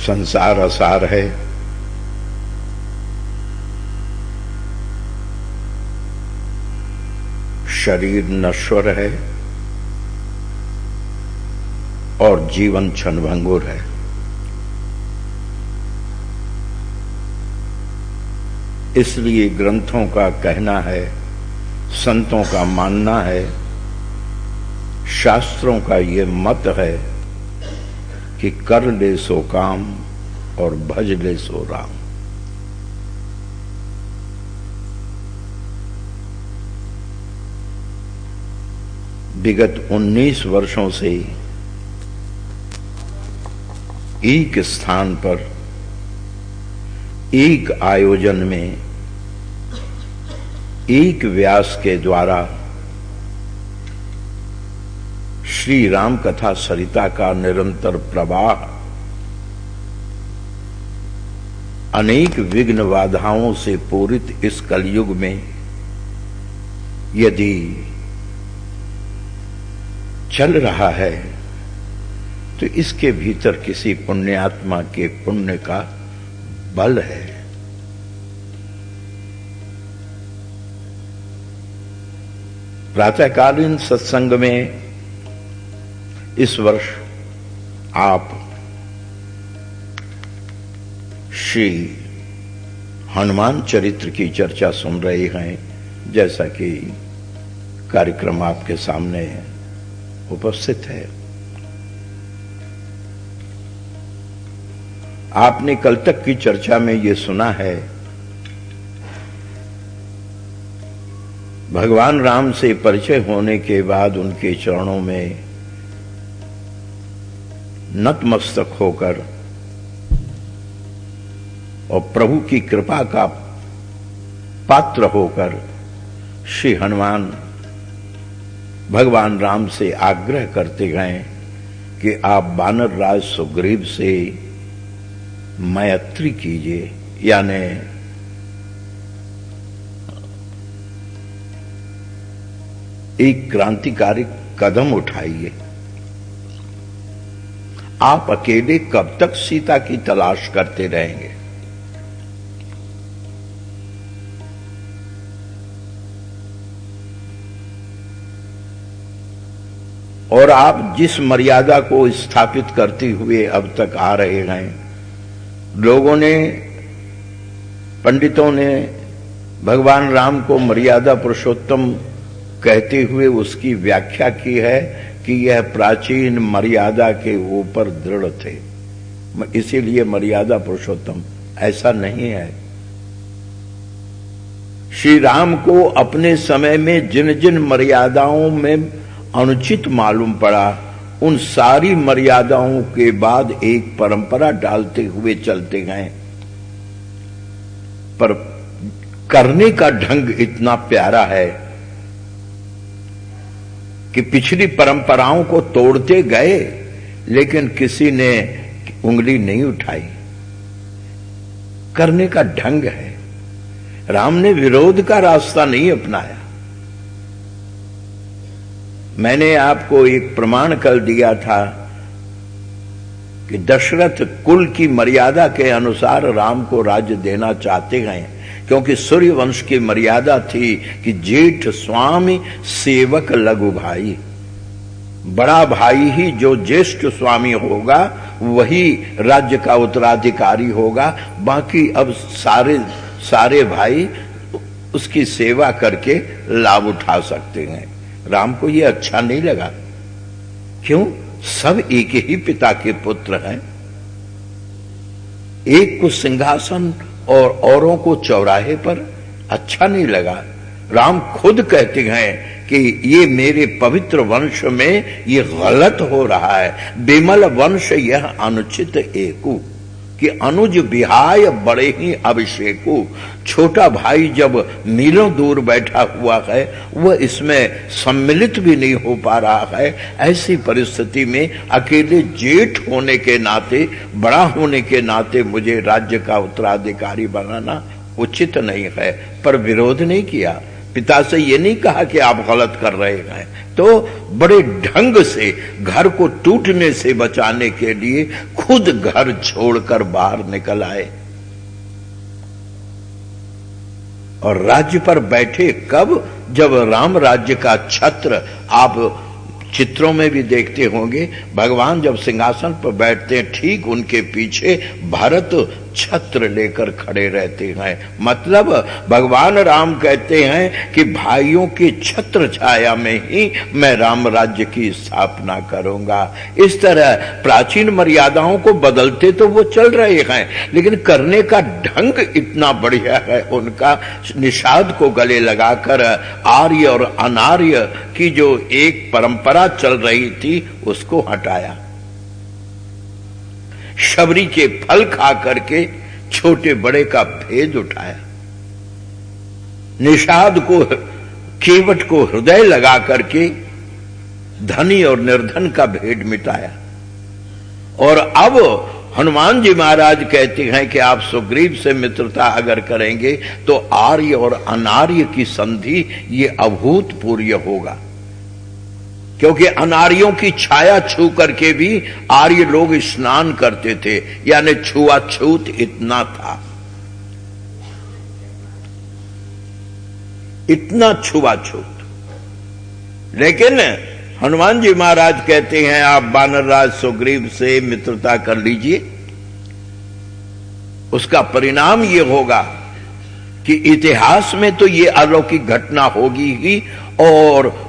संसार असार है, शरीर नश्वर है और जीवन क्षणभंगुर है। इसलिए ग्रंथों का कहना है, संतों का मानना है, शास्त्रों का ये मत है कि कर ले सो काम और भज ले सो राम। विगत 19 वर्षों से एक स्थान पर एक आयोजन में एक व्यास के द्वारा श्री राम कथा सरिता का निरंतर प्रवाह अनेक विघ्न बाधाओं से पूरित इस कलयुग में यदि चल रहा है तो इसके भीतर किसी पुण्यात्मा के पुण्य का बल है। प्रातःकालीन सत्संग में इस वर्ष आप श्री हनुमान चरित्र की चर्चा सुन रहे हैं, जैसा कि कार्यक्रम आपके सामने उपस्थित है। आपने कल तक की चर्चा में ये सुना है, भगवान राम से परिचय होने के बाद उनके चरणों में नतमस्तक होकर और प्रभु की कृपा का पात्र होकर श्री हनुमान भगवान राम से आग्रह करते गए कि आप वानर राज सुग्रीव से मैत्री कीजिए, यानी एक क्रांतिकारी कदम उठाइए। आप अकेले कब तक सीता की तलाश करते रहेंगे? और आप जिस मर्यादा को स्थापित करते हुए अब तक आ रहे हैं, लोगों ने, पंडितों ने भगवान राम को मर्यादा पुरुषोत्तम कहते हुए उसकी व्याख्या की है कि यह प्राचीन मर्यादा के ऊपर दृढ़ थे, इसीलिए मर्यादा पुरुषोत्तम। ऐसा नहीं है। श्री राम को अपने समय में जिन जिन मर्यादाओं में अनुचित मालूम पड़ा, उन सारी मर्यादाओं के बाद एक परंपरा डालते हुए चलते गए, पर करने का ढंग इतना प्यारा है कि पिछली परंपराओं को तोड़ते गए, लेकिन किसी ने उंगली नहीं उठाई। करने का ढंग है। राम ने विरोध का रास्ता नहीं अपनाया। मैंने आपको एक प्रमाण कल दिया था कि दशरथ कुल की मर्यादा के अनुसार राम को राज्य देना चाहते गए, क्योंकि सूर्यवंश की मर्यादा थी कि जेठ स्वामी सेवक लघु भाई। बड़ा भाई ही जो ज्येष्ठ स्वामी होगा वही राज्य का उत्तराधिकारी होगा, बाकी अब सारे भाई उसकी सेवा करके लाभ उठा सकते हैं। राम को यह अच्छा नहीं लगा। क्यों? सब एक ही पिता के पुत्र हैं। एक को सिंहासन और औरों को चौराहे पर अच्छा नहीं लगा। राम खुद कहते हैं कि ये मेरे पवित्र वंश में ये गलत हो रहा है। बिमल वंश यह अनुचित एकू कि अनुज बिहाय बड़े ही अभिषेकु। छोटा भाई जब मीलों दूर बैठा हुआ है, वह इसमें सम्मिलित भी नहीं हो पा रहा है। ऐसी परिस्थिति में अकेले जेठ होने के नाते, बड़ा होने के नाते मुझे राज्य का उत्तराधिकारी बनाना उचित नहीं है। पर विरोध नहीं किया। पिता से ये नहीं कहा कि आप गलत कर रहे हैं, तो बड़े ढंग से घर को टूटने से बचाने के लिए खुद घर छोड़कर बाहर निकल आए और राज्य पर बैठे। कब? जब राम राज्य का छत्र, आप चित्रों में भी देखते होंगे, भगवान जब सिंहासन पर बैठते हैं ठीक उनके पीछे भरत छत्र लेकर खड़े रहते हैं। मतलब भगवान राम कहते हैं कि भाइयों की छत्र छाया में ही मैं राम राज्य की स्थापना करूंगा। इस तरह प्राचीन मर्यादाओं को बदलते तो वो चल रहे हैं, लेकिन करने का ढंग इतना बढ़िया है उनका। निषाद को गले लगाकर आर्य और अनार्य की जो एक परंपरा चल रही थी उसको हटाया। शबरी के फल खा करके छोटे बड़े का भेद उठाया। निषाद को, केवट को हृदय लगा करके धनी और निर्धन का भेद मिटाया। और अब हनुमान जी महाराज कहते हैं कि आप सुग्रीव से मित्रता अगर करेंगे तो आर्य और अनार्य की संधि ये अभूतपूर्व होगा, क्योंकि अनार्यों की छाया छू करके भी आर्य लोग स्नान करते थे, यानी छुआछूत इतना था, इतना छुआछूत। लेकिन हनुमान जी महाराज कहते हैं आप वानरराज सुग्रीव से मित्रता कर लीजिए, उसका परिणाम ये होगा कि इतिहास में तो ये अलौकिक घटना होगी ही और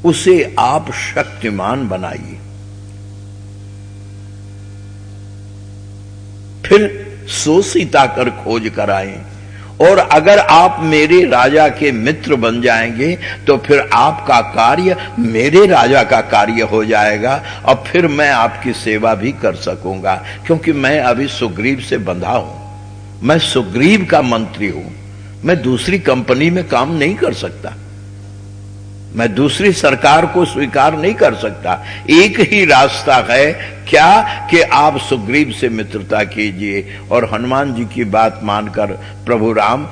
उसे आप शक्तिमान बनाइए। फिर सो सीता कर खोज कर आए, और अगर आप मेरे राजा के मित्र बन जाएंगे तो फिर आपका कार्य मेरे राजा का कार्य हो जाएगा और फिर मैं आपकी सेवा भी कर सकूंगा, क्योंकि मैं अभी सुग्रीव से बंधा हूं। मैं सुग्रीव का मंत्री हूं, मैं दूसरी कंपनी में काम नहीं कर सकता, मैं दूसरी सरकार को स्वीकार नहीं कर सकता। एक ही रास्ता है, क्या कि आप सुग्रीव से मित्रता कीजिए। और हनुमान जी की बात मानकर प्रभु राम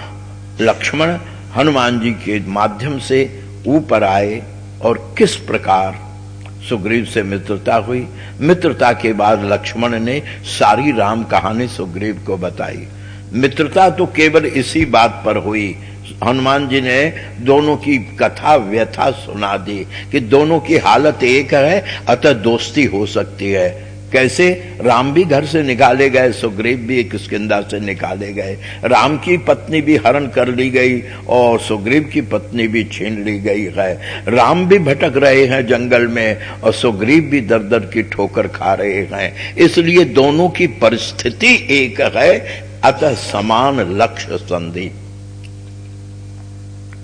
लक्ष्मण हनुमान जी के माध्यम से ऊपर आए और किस प्रकार सुग्रीव से मित्रता हुई। मित्रता के बाद लक्ष्मण ने सारी राम कहानी सुग्रीव को बताई। मित्रता तो केवल इसी बात पर हुई, हनुमान जी ने दोनों की कथा व्यथा सुना दी कि दोनों की हालत एक है, अतः दोस्ती हो सकती है। कैसे? राम भी घर से निकाले गए, सुग्रीव भी किष्किंधा से निकाले गए, राम की पत्नी भी हरण कर ली गई और सुग्रीव की पत्नी भी छीन ली गई है। राम भी भटक रहे हैं जंगल में और सुग्रीव भी दर दर की ठोकर खा रहे हैं। इसलिए दोनों की परिस्थिति एक है, अतः समान लक्ष्य संधि,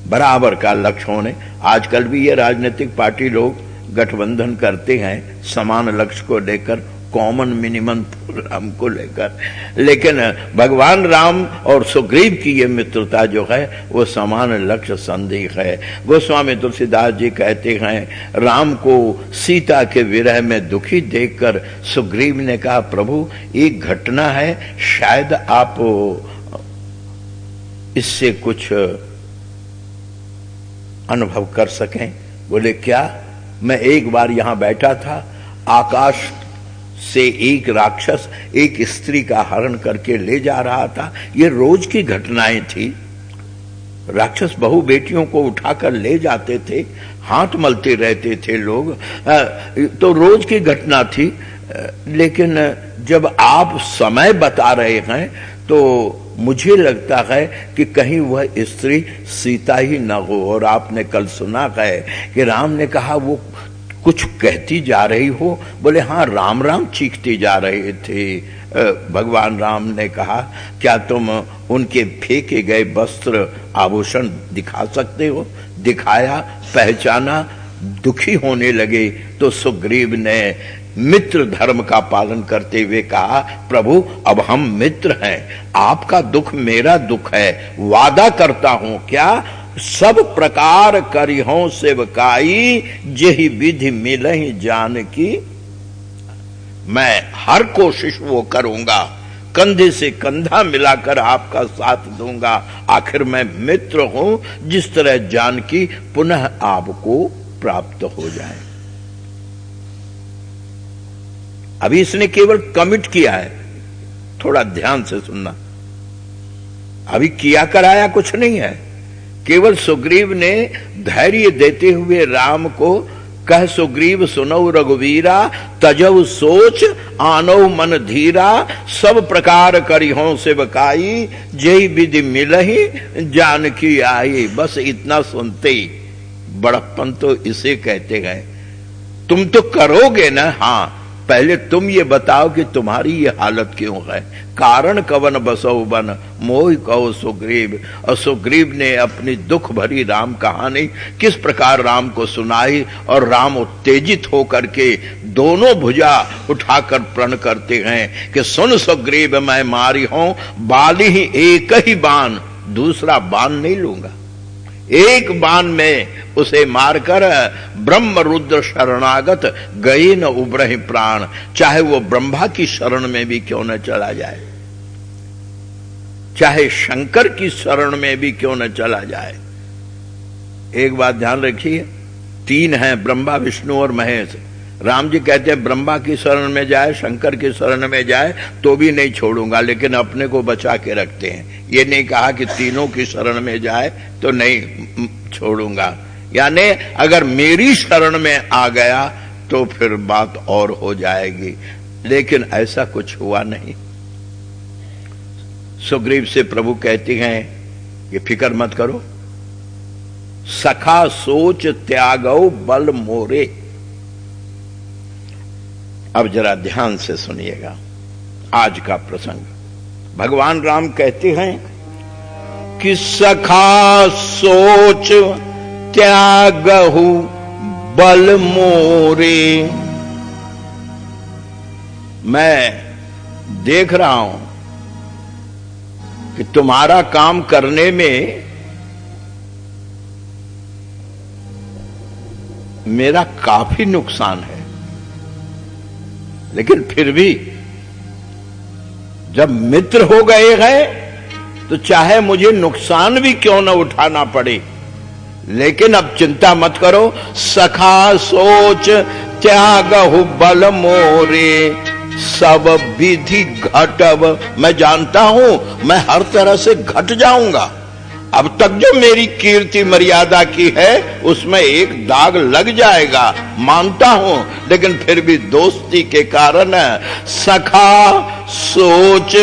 बराबर का लक्ष्य होने। आजकल भी ये राजनीतिक पार्टी लोग गठबंधन करते हैं समान लक्ष्य को लेकर, कॉमन मिनिमम प्रोग्राम को लेकर, लेकिन भगवान राम और सुग्रीव की ये मित्रता जो है वो समान लक्ष्य संधि है। गोस्वामी तुलसीदास जी कहते हैं, राम को सीता के विरह में दुखी देखकर सुग्रीव ने कहा, प्रभु एक घटना है, शायद आप इससे कुछ अनुभव कर सकें। बोले क्या? मैं एक बार यहां बैठा था, आकाश से एक राक्षस एक स्त्री का हरण करके ले जा रहा था। ये रोज की घटनाएं थी, राक्षस बहु बेटियों को उठाकर ले जाते थे, हाथ मलते रहते थे लोग, तो रोज की घटना थी। लेकिन जब आप समय बता रहे हैं तो मुझे लगता है कि कहीं वह स्त्री सीता ही न हो। और आपने कल सुना है कि राम ने कहा वो कुछ कहती जा रही हो? बोले हाँ, राम राम चीखती जा रहे थे। भगवान राम ने कहा, क्या तुम उनके फेंके गए वस्त्र आभूषण दिखा सकते हो? दिखाया, पहचाना, दुखी होने लगे। तो सुग्रीव ने मित्र धर्म का पालन करते हुए कहा, प्रभु अब हम मित्र हैं, आपका दुख मेरा दुख है, वादा करता हूं क्या, सब प्रकार करिहों सेवकाई, जेहि विधि मिलहि जानकी। मैं हर कोशिश वो करूंगा, कंधे से कंधा मिलाकर आपका साथ दूंगा। आखिर मैं मित्र हूं, जिस तरह जानकी पुनः आपको प्राप्त हो जाए। अभी इसने केवल कमिट किया है, थोड़ा ध्यान से सुनना। अभी किया कराया कुछ नहीं है, केवल सुग्रीव ने धैर्य देते हुए राम को कह सुग्रीव सुनौ रघुवीरा तजौ सोच आनौ मन धीरा सब प्रकार करिहों सेवकाई जय विधि मिलहि जानकी आई। बस इतना सुनते ही बड़प्पन तो इसे कहते गए। तुम तो करोगे ना, हाँ पहले तुम ये बताओ कि तुम्हारी ये हालत क्यों है। कारण कवन बसौ बन मोह कहो सुग्रीव। और सुग्रीव ने अपनी दुख भरी राम कहानी किस प्रकार राम को सुनाई और राम उत्तेजित होकर के दोनों भुजा उठाकर प्रण करते हैं कि सुन सुग्रीव मैं मारी हूं बाली ही एक ही बाण, दूसरा बाण नहीं लूंगा, एक बाण में उसे मारकर ब्रह्म रुद्र शरणागत गए न उबरहि प्राण। चाहे वो ब्रह्मा की शरण में भी क्यों न चला जाए, चाहे शंकर की शरण में भी क्यों न चला जाए। एक बात ध्यान रखिए, तीन हैं ब्रह्मा विष्णु और महेश। राम जी कहते हैं ब्रह्मा की शरण में जाए शंकर की शरण में जाए तो भी नहीं छोड़ूंगा, लेकिन अपने को बचा के रखते हैं। ये नहीं कहा कि तीनों की शरण में जाए तो नहीं छोड़ूंगा, यानी अगर मेरी शरण में आ गया तो फिर बात और हो जाएगी। लेकिन ऐसा कुछ हुआ नहीं। सुग्रीव से प्रभु कहते हैं ये फिक्र मत करो, सखा सोच त्यागौ बल मोरे। अब जरा ध्यान से सुनिएगा आज का प्रसंग। भगवान राम कहते हैं कि सखा सोच त्यागहु बल मोरे। मैं देख रहा हूं कि तुम्हारा काम करने में मेरा काफी नुकसान है, लेकिन फिर भी जब मित्र हो गए हैं तो चाहे मुझे नुकसान भी क्यों न उठाना पड़े, लेकिन अब चिंता मत करो। सखा सोच त्यागहु बल मोरे सब विधि घटव। मैं जानता हूं मैं हर तरह से घट जाऊंगा। अब तक जो मेरी कीर्ति मर्यादा की है उसमें एक दाग लग जाएगा, मानता हूं, लेकिन फिर भी दोस्ती के कारण सखा सोच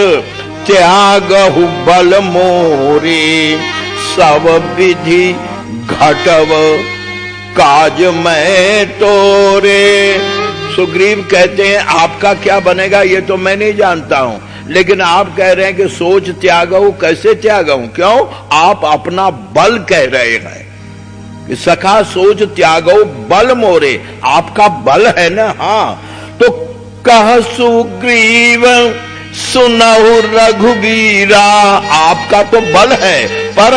त्यागहु बल मोरे सब विधि घटव काज मैं तोरे। सुग्रीव कहते हैं आपका क्या बनेगा ये तो मैं नहीं जानता हूं, लेकिन आप कह रहे हैं कि सोच त्यागहु, कैसे त्यागहु? क्यों? आप अपना बल कह रहे हैं कि सखा सोच त्यागहु बल मोरे, आपका बल है ना। हाँ तो कह सुग्रीव सुनहु रघुवीरा, आपका तो बल है, पर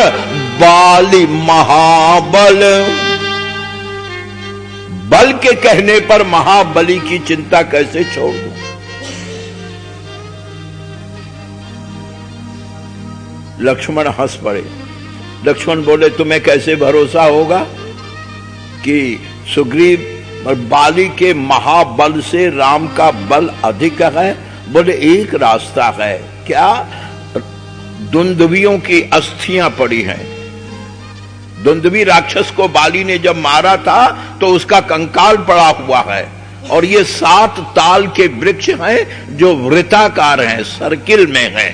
बाली महाबल। बल के कहने पर महाबली की चिंता कैसे छोड़ दूं? लक्ष्मण हंस पड़े। लक्ष्मण बोले तुम्हें कैसे भरोसा होगा कि सुग्रीव और बाली के महाबल से राम का बल अधिक है? बोले एक रास्ता है। क्या? दुंदुभियों की अस्थियां पड़ी हैं। दुंदुभी राक्षस को बाली ने जब मारा था तो उसका कंकाल पड़ा हुआ है, और ये 7 ताल के वृक्ष हैं जो वृत्ताकार हैं, सर्किल में हैं।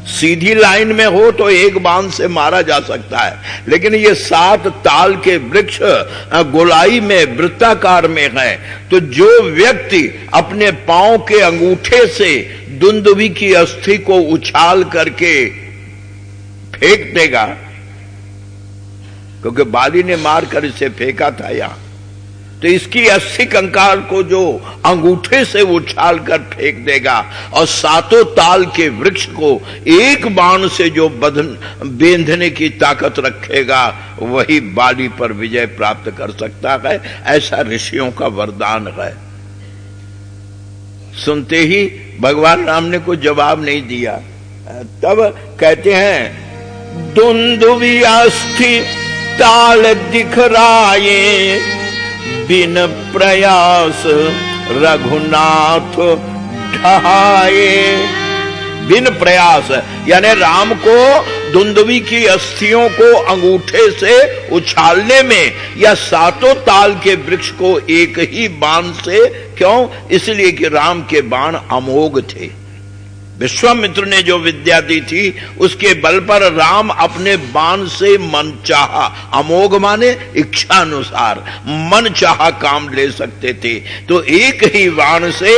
सीधी लाइन में हो तो एक बाण से मारा जा सकता है, लेकिन ये 7 ताल के वृक्ष गोलाई में वृत्ताकार में है। तो जो व्यक्ति अपने पांव के अंगूठे से दुंदुभी की अस्थि को उछाल करके फेंक देगा, क्योंकि बाली ने मारकर इसे फेंका था यहां, तो इसकी अस्थि कंकाल को जो अंगूठे से उछाल कर फेंक देगा और 7 ताल के वृक्ष को एक बाण से जो बेंधने की ताकत रखेगा वही बाली पर विजय प्राप्त कर सकता है। ऐसा ऋषियों का वरदान है। सुनते ही भगवान राम ने कोई जवाब नहीं दिया। तब कहते हैं दुंदुभी अस्थि ताल दिखराए, बिन प्रयास रघुनाथ ढहाए। बिन प्रयास यानी राम को दुंदुभी की अस्थियों को अंगूठे से उछालने में, या सातों ताल के वृक्ष को एक ही बाण से, क्यों? इसलिए कि राम के बाण अमोघ थे। विश्वामित्र ने जो विद्या दी थी उसके बल पर राम अपने बाण से मन चाहा, अमोघ माने इच्छा अनुसार, मन चाहा काम ले सकते थे। तो एक ही बाण से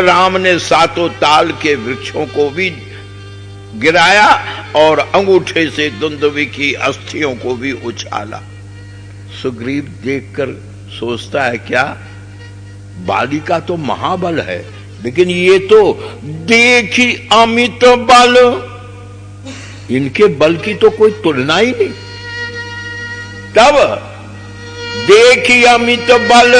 राम ने सातों ताल के वृक्षों को भी गिराया और अंगूठे से दुंदुभी की अस्थियों को भी उछाला। सुग्रीव देखकर सोचता है, क्या बाली का तो महाबल है, लेकिन ये तो देखी अमित बल, इनके बल की तो कोई तुलना ही नहीं। तब देखी अमित बल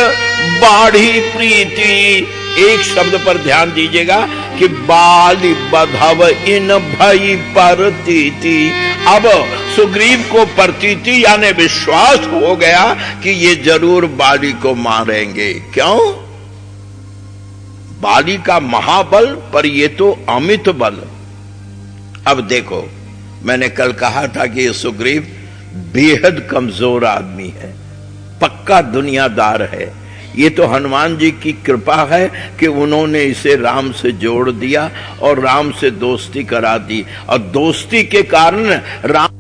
बाढ़ी प्रीति, एक शब्द पर ध्यान दीजिएगा कि बाली बधव इन भई परतीति। अब सुग्रीव को प्रतीति यानी विश्वास हो गया कि ये जरूर बाली को मारेंगे। क्यों? बाली का महाबल, पर ये तो अमित बल। अब देखो, मैंने कल कहा था कि ये सुग्रीव बेहद कमजोर आदमी है, पक्का दुनियादार है। ये तो हनुमान जी की कृपा है कि उन्होंने इसे राम से जोड़ दिया और राम से दोस्ती करा दी, और दोस्ती के कारण राम